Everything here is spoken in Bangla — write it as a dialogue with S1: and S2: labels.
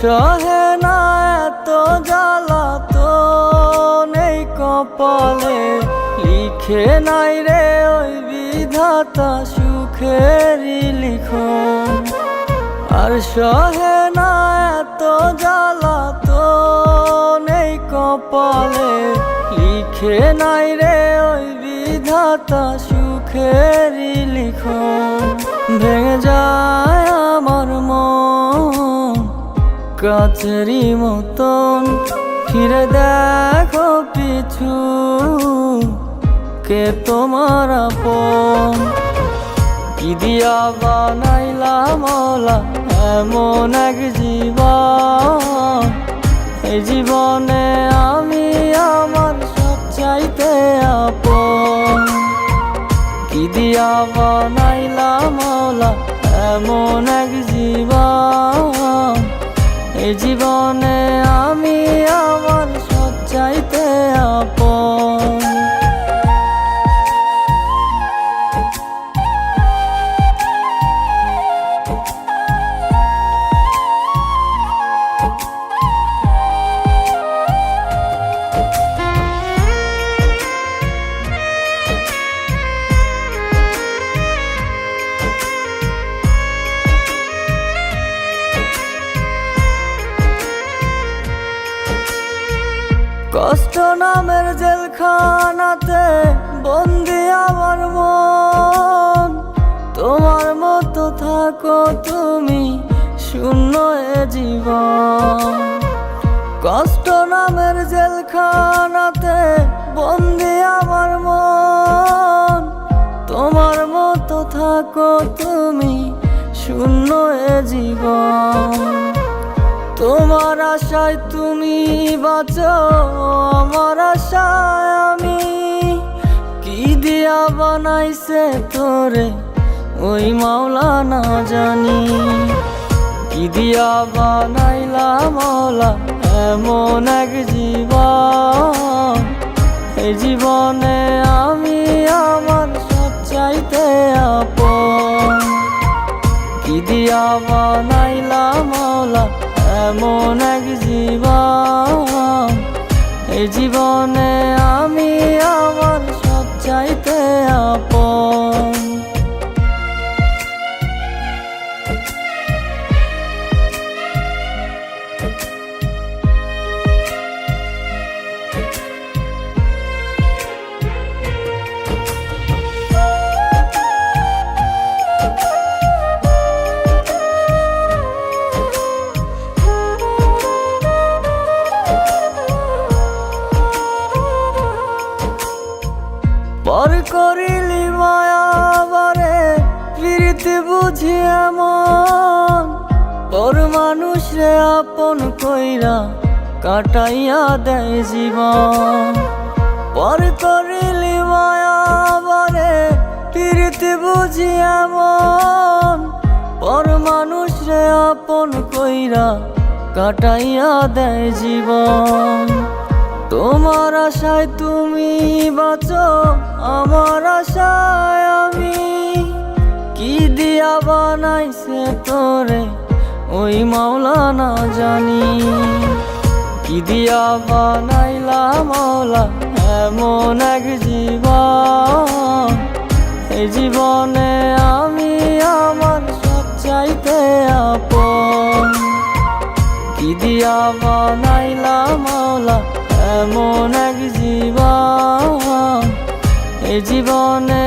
S1: সহে না এত জ্বালা তো নেই কপালে, লিখে নাই রে ওই বিধাতা সুখেরই লিখন। আর সহে না এত জ্বালা তো নেই কপালে, লিখে নাই রে ওই বিধাতা সুখেরই লিখন। ভেঙে যায় আমার মন কাচেরই মতন, ফিরে দেখো পিছু কে তোমার আপন। কি দিয়া বানাইলা মওলা এমন এক জীবন, এই জীবনে আমি আমার সবচাইতে আপন। কি দিয়া বানাইলা মওলা এমন এক জীবন, এই জীবনে আমি আমার সবচাইতে আপন। কষ্ট নামের জেলখানাতে বন্দি আমার মন, তোমার মতো থাকো তুমি শূন্য এ জীবন। কষ্ট নামের জেলখানাতে বন্দি আমার মন, তোমার মতো থাকো তুমি শূন্য এ জীবন। তোমার আশায় তুমি বাঁচো, আমার আশায় আমি। কি দিয়া বানাইছে তোরে ওই মাওলা না জানি, কি দিয়া বানাইলা মওলা এমন এক জীবন, এই জীবনে আমি আমার সবচাইতে আপন। কি দিয়া বানাইলা মওলা এমন এক জীবন, এই জীবনে আমি আমার সবচাইতে আপন। পর করিলি মায়া বারে প্রীতি বুঝি এমন, পর মানুষ রে আপন কইরা কাটাইয়া দেয় জীবন। পর করিলি মায়া বারে প্রীতি বুঝি এমন, পর মানুষ রে আপন কইরা কাটাইয়া দেয় জীবন। তোমার আশায় তুমি বাঁচো, আমার আশায় আমি। কি দিয়া বানাইছে তোরে ওই মাওলা না জানি, কি দিয়া বানাইলা মওলা এমন এক জীবন, এই জীবনে আমি আমার সবচাইতে আপন। কি দিয়া বানাইলা মওলা এমন এক জীবন, এই জীবনে